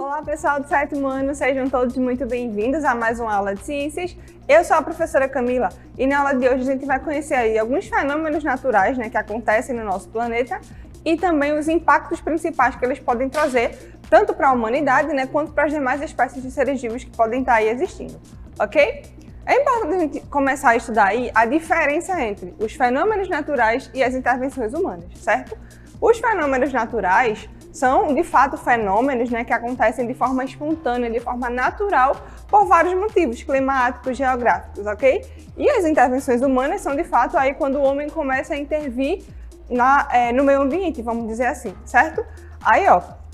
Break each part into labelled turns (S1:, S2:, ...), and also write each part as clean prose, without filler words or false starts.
S1: Olá pessoal do sétimo ano, sejam todos muito bem-vindos a mais uma aula de ciências. Eu sou a professora Camila e na aula de hoje a gente vai conhecer aí alguns fenômenos naturais, que acontecem no nosso planeta e também os impactos principais que eles podem trazer tanto para a humanidade, quanto para as demais espécies de seres vivos que podem estar aí existindo, ok? É importante a gente começar a estudar aí a diferença entre os fenômenos naturais e as intervenções humanas, certo? Os fenômenos naturais são, de fato, fenômenos que acontecem de forma espontânea, de forma natural, por vários motivos climáticos, geográficos, ok? E as intervenções humanas são, de fato, aí quando o homem começa a intervir no meio ambiente, vamos dizer assim, certo? Aí,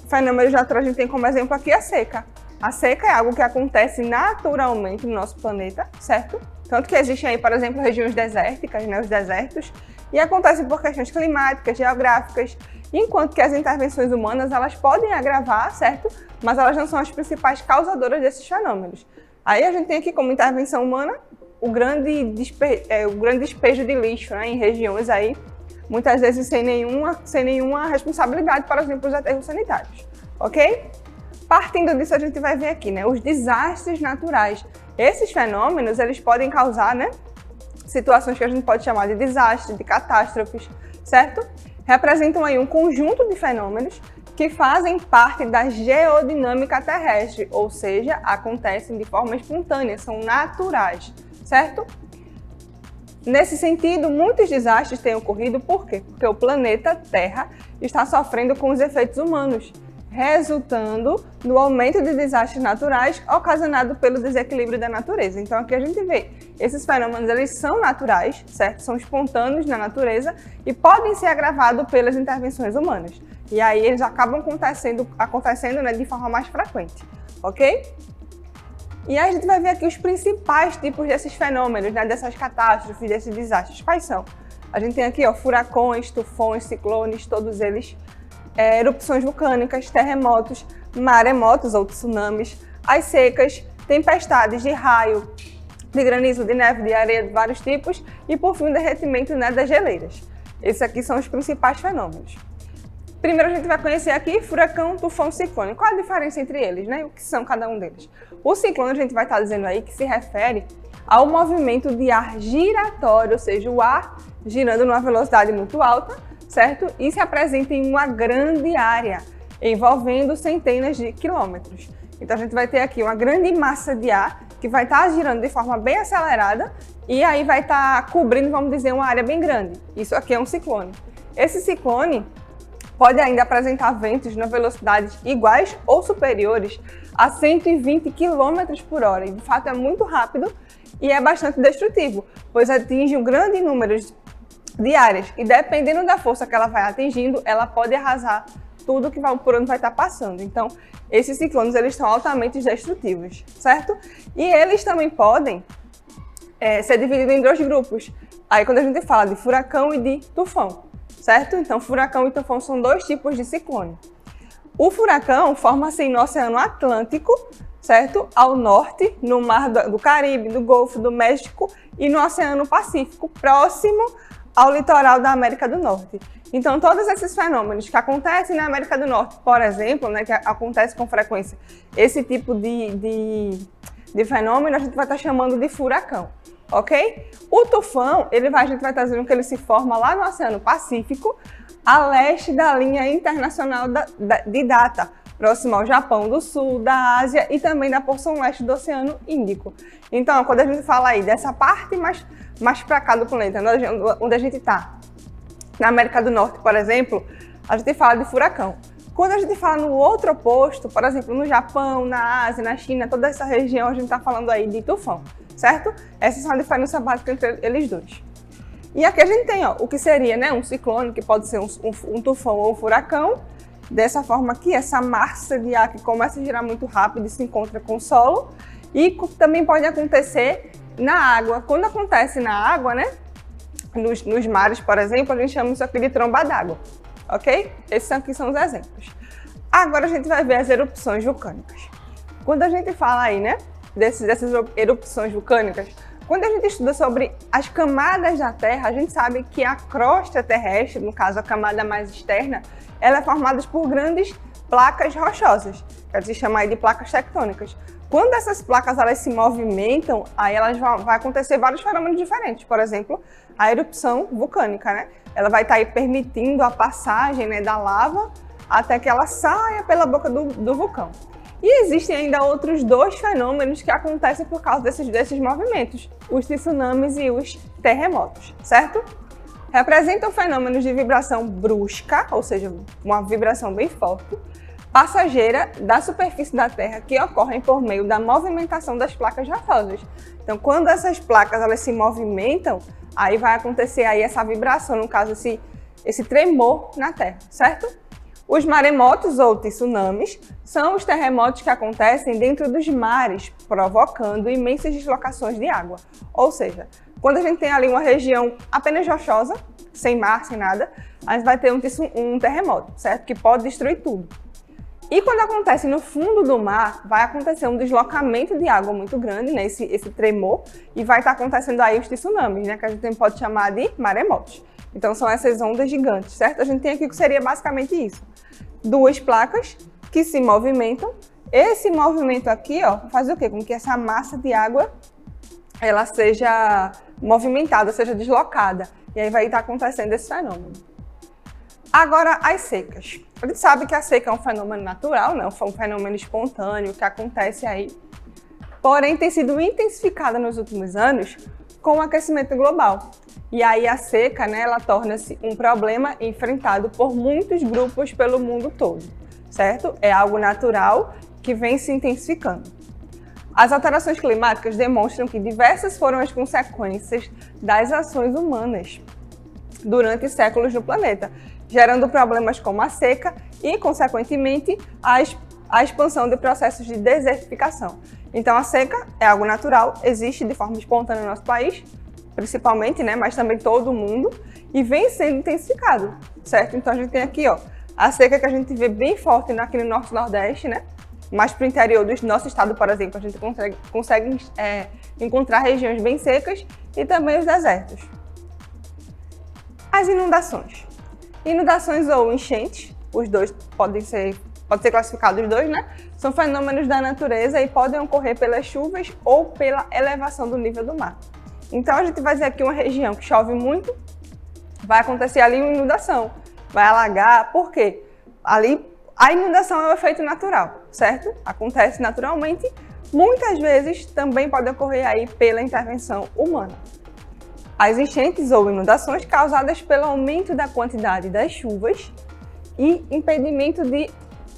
S1: fenômenos naturais a gente tem como exemplo aqui a seca. A seca é algo que acontece naturalmente no nosso planeta, certo? Tanto que existem aí, por exemplo, regiões desérticas, os desertos, e acontecem por questões climáticas, geográficas, enquanto que as intervenções humanas, elas podem agravar, certo? Mas elas não são as principais causadoras desses fenômenos. Aí a gente tem aqui como intervenção humana o grande despejo de lixo, em regiões aí, muitas vezes sem nenhuma responsabilidade, por exemplo, os aterros sanitários, ok? Partindo disso, a gente vai ver aqui, os desastres naturais. Esses fenômenos, eles podem causar, situações que a gente pode chamar de desastres, de catástrofes, certo? Representam aí um conjunto de fenômenos que fazem parte da geodinâmica terrestre, ou seja, acontecem de forma espontânea, são naturais, certo? Nesse sentido, muitos desastres têm ocorrido, por quê? Porque o planeta Terra está sofrendo com os efeitos humanos, resultando no aumento de desastres naturais ocasionado pelo desequilíbrio da natureza. Então aqui a gente vê, esses fenômenos eles são naturais, certo? São espontâneos na natureza e podem ser agravados pelas intervenções humanas. E aí eles acabam acontecendo de forma mais frequente, ok? E aí a gente vai ver aqui os principais tipos desses fenômenos, dessas catástrofes, desses desastres. Quais são? A gente tem aqui furacões, tufões, ciclones, todos eles, erupções vulcânicas, terremotos, maremotos ou tsunamis, as secas, tempestades de raio, de granizo, de neve, de areia de vários tipos e, por fim, o derretimento das geleiras. Esses aqui são os principais fenômenos. Primeiro a gente vai conhecer aqui furacão, tufão, ciclone. Qual a diferença entre eles, O que são cada um deles? O ciclone a gente vai estar dizendo aí que se refere ao movimento de ar giratório, ou seja, o ar girando numa velocidade muito alta, certo? E se apresenta em uma grande área, envolvendo centenas de quilômetros. Então a gente vai ter aqui uma grande massa de ar que vai estar girando de forma bem acelerada e aí vai estar cobrindo, vamos dizer, uma área bem grande. Isso aqui é um ciclone. Esse ciclone pode ainda apresentar ventos na velocidades iguais ou superiores a 120 km por hora. E de fato é muito rápido e é bastante destrutivo, pois atinge um grande número de áreas e dependendo da força que ela vai atingindo, ela pode arrasar tudo por onde vai estar passando. Então, esses ciclones eles são altamente destrutivos, certo? E eles também podem ser divididos em dois grupos. Aí quando a gente fala de furacão e de tufão, certo? Então, furacão e tufão são dois tipos de ciclone. O furacão forma-se no Oceano Atlântico, certo? Ao norte, no Mar do Caribe, do Golfo do México e no Oceano Pacífico, próximo ao litoral da América do Norte. Então, todos esses fenômenos que acontecem na América do Norte, por exemplo, que acontece com frequência, esse tipo de fenômeno a gente vai estar chamando de furacão, ok? O tufão, a gente vai estar dizendo que ele se forma lá no Oceano Pacífico, a leste da linha internacional de data, próximo ao Japão do Sul, da Ásia e também da porção leste do Oceano Índico. Então, quando a gente fala aí dessa parte mais para cá do planeta, onde a gente está, na América do Norte, por exemplo, a gente fala de furacão. Quando a gente fala no outro oposto, por exemplo, no Japão, na Ásia, na China, toda essa região, a gente está falando aí de tufão, certo? Essas são a diferença básica entre eles dois. E aqui a gente tem o que seria um ciclone, que pode ser um tufão ou um furacão. Dessa forma aqui, essa massa de ar que começa a girar muito rápido e se encontra com o solo. E também pode acontecer na água. Quando acontece na água, nos mares, por exemplo, a gente chama isso aqui de tromba d'água, ok? Esses aqui são os exemplos. Agora a gente vai ver as erupções vulcânicas. Quando a gente fala aí, dessas erupções vulcânicas, quando a gente estuda sobre as camadas da Terra, a gente sabe que a crosta terrestre, no caso a camada mais externa, ela é formada por grandes placas rochosas, que a gente chama aí de placas tectônicas. Quando essas placas elas se movimentam, aí vai acontecer vários fenômenos diferentes. Por exemplo, a erupção vulcânica, né? Ela vai estar aí permitindo a passagem, né, da lava até que ela saia pela boca do vulcão. E existem ainda outros dois fenômenos que acontecem por causa desses movimentos, os tsunamis e os terremotos, certo? Representam fenômenos de vibração brusca, ou seja, uma vibração bem forte, passageira da superfície da Terra que ocorrem por meio da movimentação das placas rochosas. Então, quando essas placas elas se movimentam, aí vai acontecer aí essa vibração, no caso esse tremor na Terra, certo? Os maremotos ou tsunamis são os terremotos que acontecem dentro dos mares, provocando imensas deslocações de água. Ou seja, quando a gente tem ali uma região apenas rochosa, sem mar, sem nada, a gente vai ter um terremoto, certo? Que pode destruir tudo. E quando acontece no fundo do mar, vai acontecer um deslocamento de água muito grande, né? Esse tremor, e vai estar acontecendo aí os tsunamis, né? Que a gente pode chamar de maremotos. Então são essas ondas gigantes, certo? A gente tem aqui o que seria basicamente isso. Duas placas que se movimentam. Esse movimento aqui, ó, faz o quê? Com que essa massa de água ela seja movimentada, seja deslocada. E aí vai estar acontecendo esse fenômeno. Agora, as secas. A gente sabe que a seca é um fenômeno natural, né? Um fenômeno espontâneo que acontece aí. Porém, tem sido intensificada nos últimos anos com o aquecimento global. E aí a seca, né, ela torna-se um problema enfrentado por muitos grupos pelo mundo todo, certo? É algo natural que vem se intensificando. As alterações climáticas demonstram que diversas foram as consequências das ações humanas durante séculos no planeta, gerando problemas como a seca e, consequentemente, a expansão de processos de desertificação. Então, a seca é algo natural, existe de forma espontânea no nosso país, principalmente, né, mas também todo mundo, e vem sendo intensificado, certo? Então, a gente tem aqui, ó, a seca que a gente vê bem forte aqui no Norte e Nordeste, né? Mas para o interior do nosso estado, por exemplo, a gente consegue encontrar regiões bem secas e também os desertos. As inundações. Inundações ou enchentes, os dois pode ser classificados os dois, né? São fenômenos da natureza e podem ocorrer pelas chuvas ou pela elevação do nível do mar. Então a gente vai ver aqui uma região que chove muito, vai acontecer ali uma inundação, vai alagar, por quê? Ali a inundação é um efeito natural, certo? Acontece naturalmente, muitas vezes também pode ocorrer aí pela intervenção humana. As enchentes ou inundações causadas pelo aumento da quantidade das chuvas e impedimento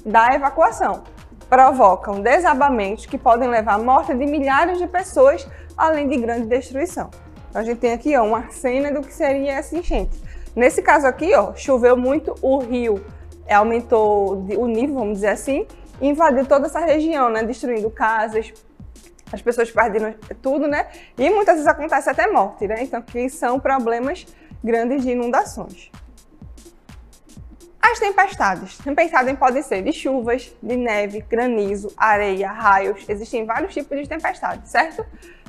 S1: da evacuação provocam desabamentos que podem levar à morte de milhares de pessoas, além de grande destruição. Então, a gente tem aqui, ó, uma cena do que seria essa enchente. Nesse caso aqui, ó, choveu muito, o rio aumentou o nível, vamos dizer assim, e invadiu toda essa região, né, destruindo casas, as pessoas perderam tudo, né? E muitas vezes acontece até morte, né? Então, que são problemas grandes de inundações. As tempestades. Tempestades podem ser de chuvas, de neve, granizo, areia, raios. Existem vários tipos de tempestades, certo?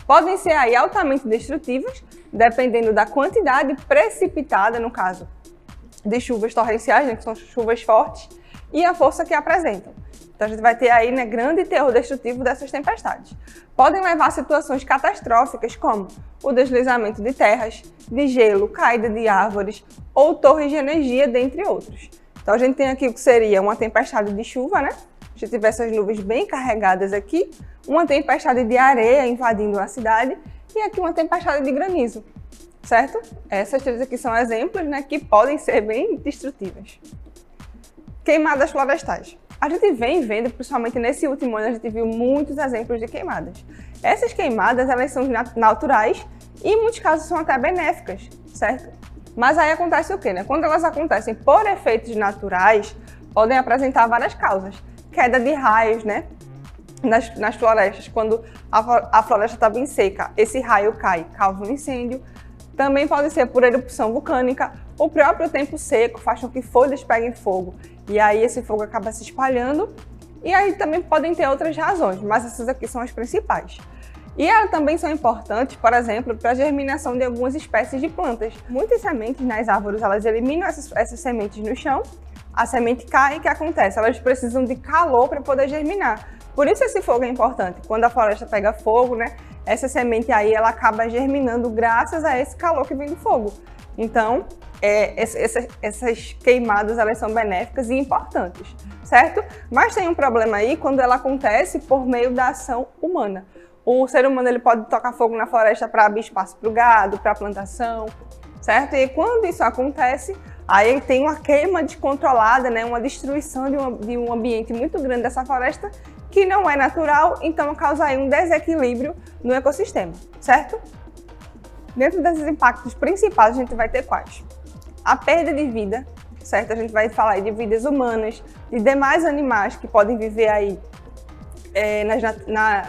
S1: Podem ser aí altamente destrutivas, dependendo da quantidade precipitada, no caso de chuvas torrenciais, né, que são chuvas fortes, e a força que apresentam. Então a gente vai ter aí, né, grande teor destrutivo dessas tempestades. Podem levar a situações catastróficas como o deslizamento de terras, de gelo, caída de árvores ou torres de energia, dentre outros. Então a gente tem aqui o que seria uma tempestade de chuva, né? A gente tiver essas nuvens bem carregadas aqui, uma tempestade de areia invadindo a cidade e aqui uma tempestade de granizo, certo? Essas três aqui são exemplos, né, que podem ser bem destrutivas. Queimadas florestais. A gente vem vendo, principalmente nesse último ano, a gente viu muitos exemplos de queimadas. Essas queimadas, elas são naturais e em muitos casos são até benéficas, certo? Mas aí acontece o quê, né? Quando elas acontecem por efeitos naturais, podem apresentar várias causas. Queda de raios, né? Nas florestas, quando a floresta está bem seca, esse raio cai, causa um incêndio. Também pode ser por erupção vulcânica, o próprio tempo seco faz com que folhas peguem fogo e aí esse fogo acaba se espalhando. E aí também podem ter outras razões, mas essas aqui são as principais. E elas também são importantes, por exemplo, para a germinação de algumas espécies de plantas. Muitas sementes nas árvores, elas eliminam essas sementes no chão, a semente cai e o que acontece? Elas precisam de calor para poder germinar. Por isso esse fogo é importante. Quando a floresta pega fogo, né, essa semente aí ela acaba germinando graças a esse calor que vem do fogo. Então, essas queimadas elas são benéficas e importantes, certo? Mas tem um problema aí quando ela acontece por meio da ação humana. O ser humano ele pode tocar fogo na floresta para abrir espaço para o gado, para a plantação, certo? E quando isso acontece, aí tem uma queima descontrolada, né? Uma destruição de um ambiente muito grande dessa floresta que não é natural, então causa aí um desequilíbrio no ecossistema, certo? Dentro desses impactos principais, a gente vai ter quais? A perda de vida, certo? A gente vai falar aí de vidas humanas, de demais animais que podem viver aí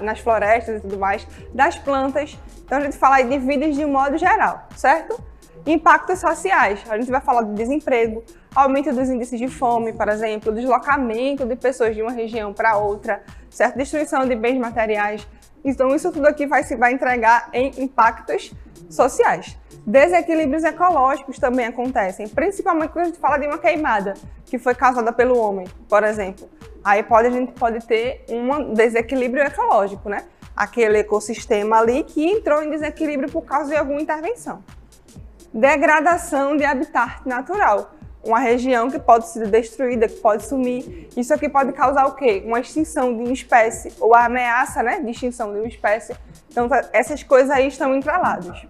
S1: nas florestas e tudo mais, das plantas. Então a gente fala aí de vidas de um modo geral, certo? Impactos sociais, a gente vai falar de desemprego, aumento dos índices de fome, por exemplo, deslocamento de pessoas de uma região para outra, certo? Destruição de bens materiais. Então isso tudo aqui vai entregar em impactos sociais. Desequilíbrios ecológicos também acontecem, principalmente quando a gente fala de uma queimada que foi causada pelo homem, por exemplo. Aí a gente pode ter um desequilíbrio ecológico, né? Aquele ecossistema ali que entrou em desequilíbrio por causa de alguma intervenção. Degradação de habitat natural. Uma região que pode ser destruída, que pode sumir. Isso aqui pode causar o quê? Uma extinção de uma espécie ou a ameaça, né, de extinção de uma espécie. Então, essas coisas aí estão entreladas.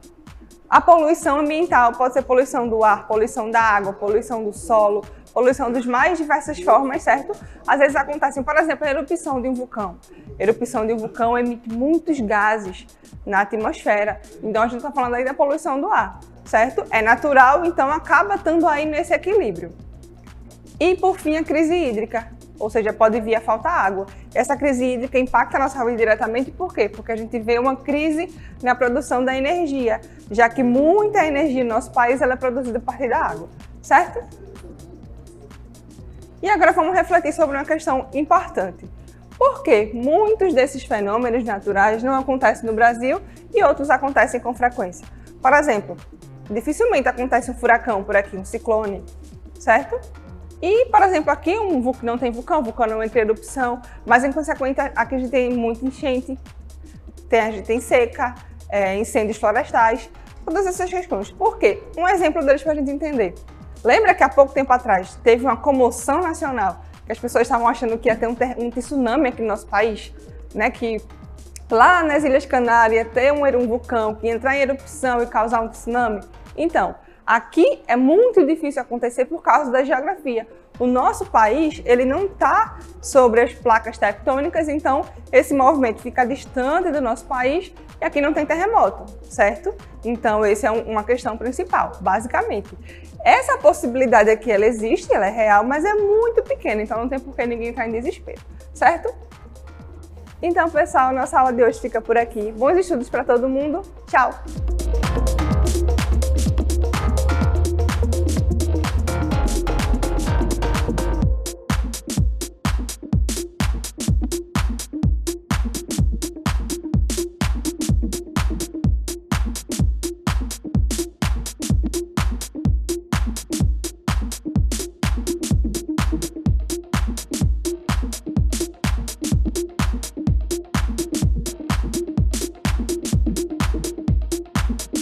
S1: A poluição ambiental pode ser poluição do ar, poluição da água, poluição do solo, poluição das mais diversas formas, certo? Às vezes acontece, por exemplo, a erupção de um vulcão. A erupção de um vulcão emite muitos gases na atmosfera. Então, a gente está falando aí da poluição do ar, certo? É natural, então acaba estando aí nesse equilíbrio. E, por fim, a crise hídrica, ou seja, pode vir a faltar água. Essa crise hídrica impacta a nossa saúde diretamente, por quê? Porque a gente vê uma crise na produção da energia, já que muita energia no nosso país ela é produzida a partir da água, certo? E agora vamos refletir sobre uma questão importante. Por que muitos desses fenômenos naturais não acontecem no Brasil e outros acontecem com frequência? Por exemplo, dificilmente acontece um furacão por aqui, um ciclone, certo? E, por exemplo, aqui não tem vulcão, o vulcão não entra em erupção, mas em consequência aqui a gente tem muita enchente, a gente tem seca, incêndios florestais, todas essas questões. Por quê? Um exemplo deles para a gente entender. Lembra que há pouco tempo atrás teve uma comoção nacional, que as pessoas estavam achando que ia ter um tsunami aqui no nosso país, né? Que lá nas Ilhas Canárias ia ter um vulcão que ia entrar em erupção e causar um tsunami? Então, aqui é muito difícil acontecer por causa da geografia. O nosso país, ele não está sobre as placas tectônicas, então esse movimento fica distante do nosso país e aqui não tem terremoto, certo? Então, essa é uma questão principal, basicamente. Essa possibilidade aqui, ela existe, ela é real, mas é muito pequena, então não tem por que ninguém entrar em desespero, certo? Então, pessoal, nossa aula de hoje fica por aqui. Bons estudos para todo mundo. Tchau!